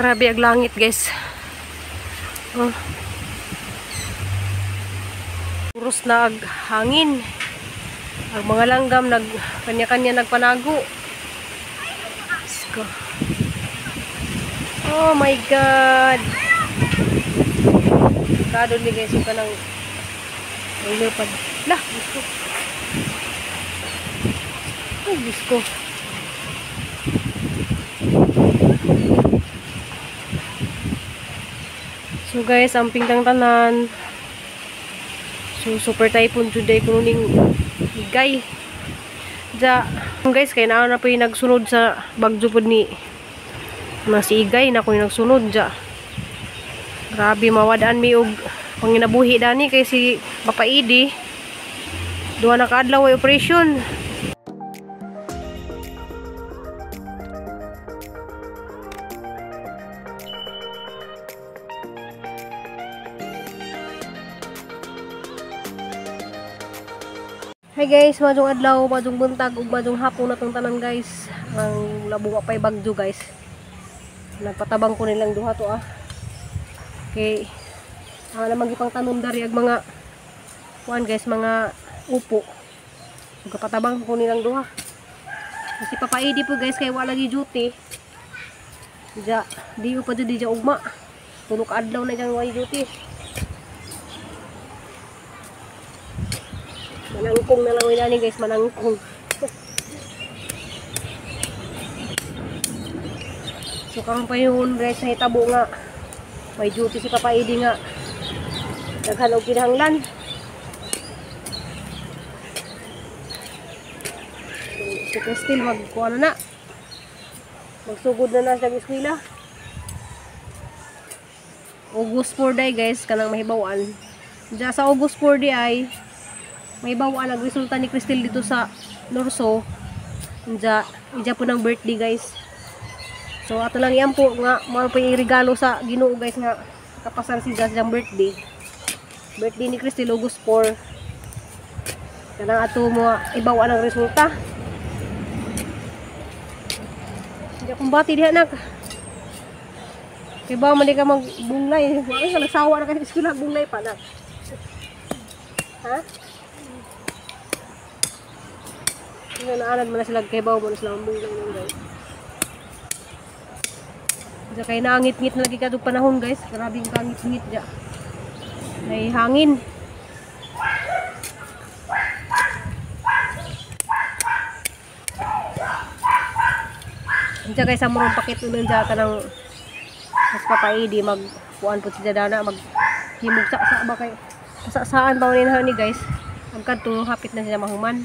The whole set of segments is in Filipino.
Grabe ang langit, guys. Oh. Puros na ag hangin. Ang mga langgam kanya-kanya nagpanago. Let's go. Oh my God. Kado ni guys yung kanang lupad. Lah, gusto. Oh, gusto. So guys, ang pingtang tanan. So super typhoon today kuning higay. Ja, guys, kay naa na po yung nagsunod sa bagyo pod ni si Igay na ko yung nagsunod ja. Grabe mawadaan mi og panginabuhi dani kay si Papa Idi. Duha na kaadlaw ay operation. Hi guys, madung adlaw, madung buntag ug madung hapon natong tanan guys. Ang labong apay bagyo guys. Nagpatabang ko nilang duha to ah. Okay. Ang namang gipang tanom dari ag mga kuan guys, mga upo. Nagpatabang ko nilang duha. Kasi Papa Idi po guys kay wala gi duty. Ja, di pa jud di ja ugma. Tulo ka adlaw na jang way duty. Manangkong na lang wala ni guys, manangkong. So karon pa yun guys, nahitabo nga may duty si Papa Idi nga daghan og kinahanglan. Si Cristel magkuha na magsugod na sa eskwela. August 4 day guys kanang mahibawan. Diya sa August 4 day ay may bawaan ang resulta ni Cristel dito sa Lorso. Ija po ng birthday guys. So ato lang yan po nga mao po yung regalo sa Ginoo guys nga kapasan si Jas ang birthday. Birthday ni Cristel August 4. Kanang ato mo ibawaan ang resulta. Hindi akong bati diha nak. Kaya ba man di ka magbunglay. Wala ka nagsawa na kasi eskwela bunglay pa nak. Ha? Ngayon naanan mo na sila kay bawo mo na sila ang bunglay nung guys. Diya kay naangit-ngit na lagi ka itong panahon guys. Grabing kangit-ngit diya. May hangin. Diya kay sa murong pakit nun diya ka ng mas Papa Idi magkuhan po si Dana maghimog sa ba kay saan ba ni guys. Ang kanto hapit na siya mahuman.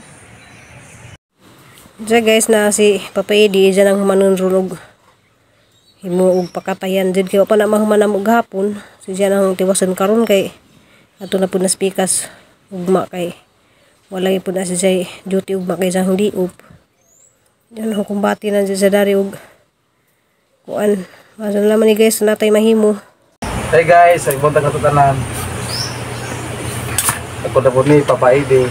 Diya guys na si Papa Idi dyan ang humanon runog himuog pakatayan dyan kaya pa na mahuman na maghapon so dyan ang tiwasan karon kay ato na po na spikas ugma kay wala po na siya duty ugma kay sa hindi up dyan ang kumbati na dyan sa dari ug kuan masan naman ni guys natay mahimo. Hey guys ay buntag na tanan ako na po ni Papa Idi.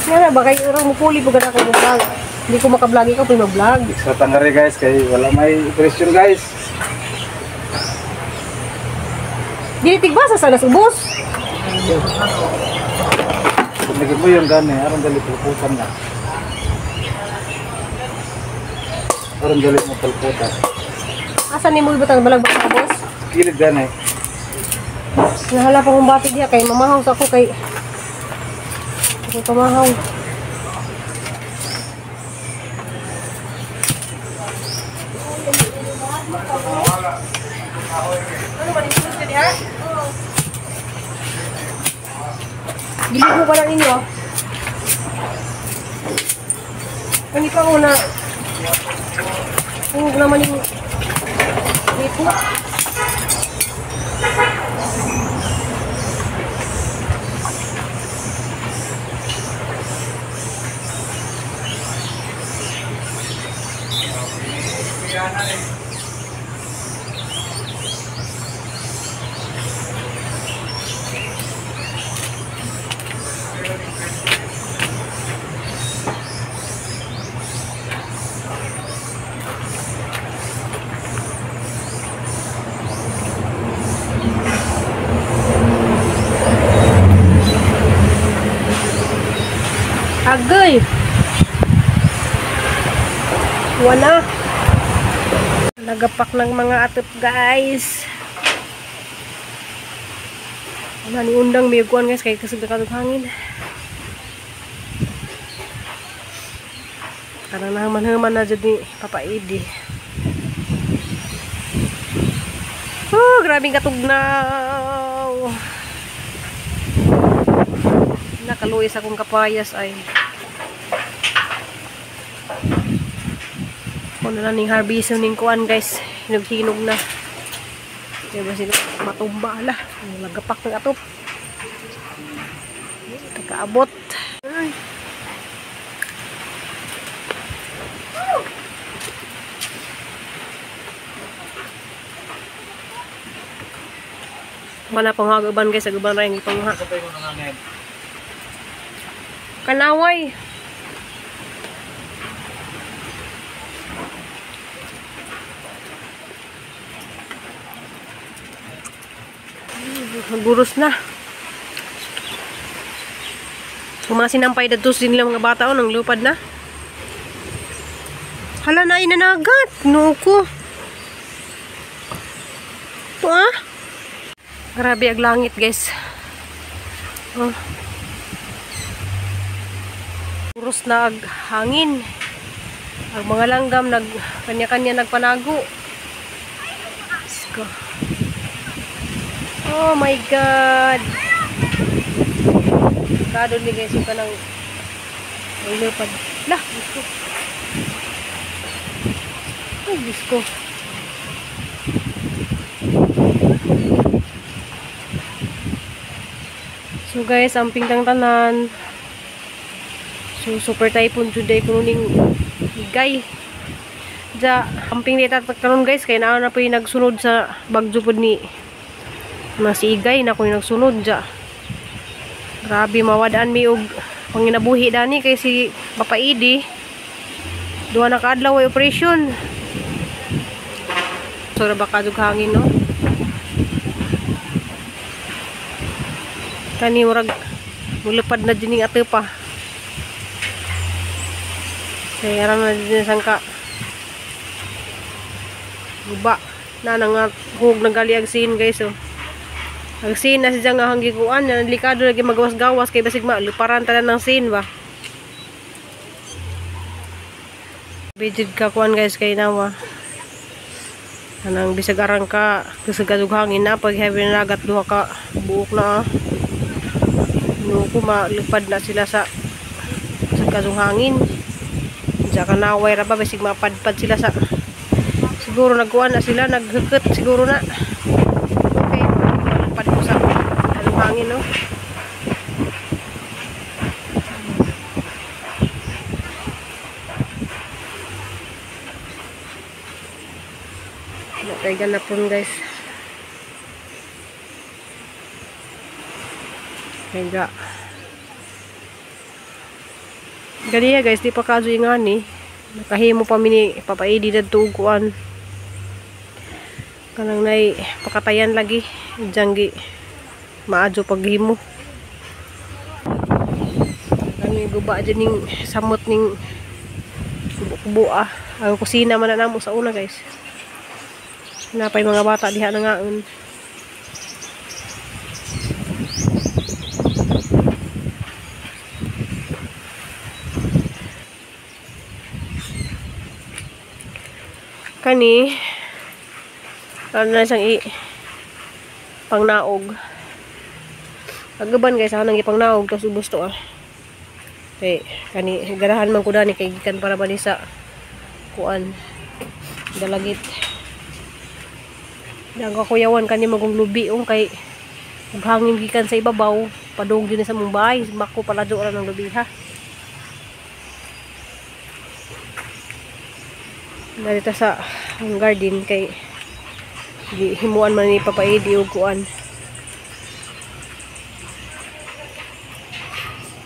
Nga ba kayo mo puli pag ako mag-vlog. Hindi ko maka-vlog ikaw pero mag-vlog. Sa tangari guys kay wala may operasyon guys. Dinitig ba sa sana subos? Pagiging mo yung gani, aron dali pulputan na. Aron dali mo pulputan. Asan ni mo ibutang balag sa boss? Kilid gani. Nahala pa kong bati diya kay mamahaw sa ako kay ako pamahaw. Ano ba dito siya diha? Giligo pa lang ninyo. Kani pa una. Kung naman yung dito. Agay! Wala. Nagapak ng mga atop guys. Wala ni undang may kuan guys kay kasagdakan hangin. Karang nahaman-haman na dyan ni Papa Edi. Oh, grabing katugnaw. Nakaluis akong kapayas ay. Kung na lang ning harvest ning kuan guys. Hinog-hinog na. Kaya ba sila matumba ala. Lagapak ng atop. Nagkaabot. Ay. Wala pang hagaban guys, hagaban na yung ipangha. Kanaway. Guros na. Kung mga sinampay datos din nila mga bata o nang lupad na. Hala na inanagat. Nuko. Ito ah. Grabe ang langit guys. Oh. Puros na ag hangin. Ang mga langgam kanya-kanya nagpanago. Let's go. Oh my God. Kadon ni guys yung kanang lupad. Lah, gusto. Ay, gusto. So guys, ang pingtang tanan. So super typhoon today kuning higay. Ja, ang ping data karon guys kay naa na po yung nagsunod sa bagyo pod ni na si Igay na ko yung nagsunod ja. Grabe mawadaan mi og panginabuhi dani kay si Papa Edi. Duha na kaadlaw ay operation. So ra ba kadug hangin no? Kani murag mulupad na dining ate pa. Kaya ram na din sangka. Guba na nga hug nagali ang sin guys oh. Ang sin na siya nga hanggikuan na delikado lagi magawas-gawas kay basig maluparan tanan ng sin ba. Bidid ka kuan guys kay nawa. Anang bisag arang ka kasagad hangin na pag heavy na nagat duha ka buok na. Nuko malupad na sila sa kasong hangin. Diya ka naway ra ba basig mapadpad sila sa siguro nagkuan na sila naghukot siguro na. Okay, malupad ko sa kasong hangin no. Kaya ganapon guys. Kaya ganiya guys, di pa kaso yung ani. Nakahimo pa mini Papa Edi na tuguan. Kanang nay pakatayan lagi. Diyan maadyo paghimo. Kani guba dyan yung samot ning kubo ah. Ang kusina man na namo sa una guys. Napay mga bata diha na ngaon. Kani ano na siyang pangnaog. Agaban guys ako nang ipangnaog tapos ubos to ah. Okay, kani garahan man ko dani kay gikan para ba ni sa kuan dalagit. Daga kuyawan kani magong lubi kay hangin gikan sa ibabaw padung din sa mong bahay mako pala do ra ng lubi ha. Dito sa garden kay himuan man ni Papa Edi og kuan.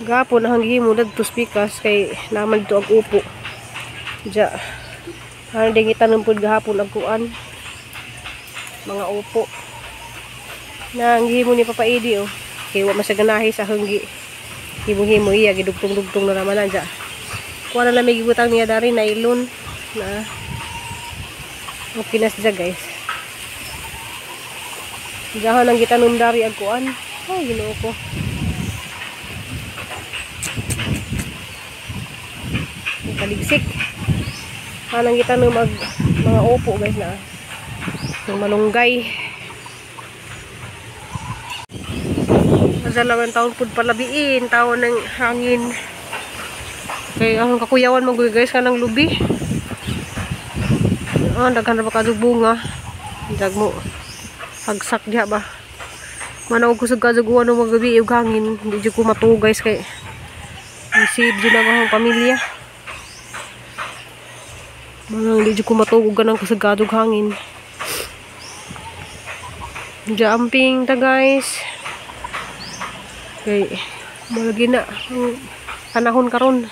Gapon ang himo dagto spikas kay naman dito ag upo. Ja. Ano ding itanong pud gahapon ag kuan. Mga upo. Na ang himo ni Papa Edi oh. Kay wa masaganahi sa hanggi. himo-himo iya gidugtong-dugtong na naman anja. Kuha na lang may gibutang niya dari nylon na okay na siya guys. Diyahan ang gitanong dari ag kuan. Ay Ginoo ko. Kaligsik. Anang gitanong mag mga upo guys na. Yung malunggay. Masalaman taon pud palabiin, taon ng hangin. Kay ang kakuyawan mo guys kanang lubi. Daghan ra ba kadug bunga. Dag mo hagsak diha ba. Manaog ko sa kaduguan ng magabi ug hangin, di jud ko matuo guys kay isip jud ang akong pamilya. Manang di jud ko matuo ganang kasagad ug hangin. Jumping ta guys. Kay malagi na ang panahon karon.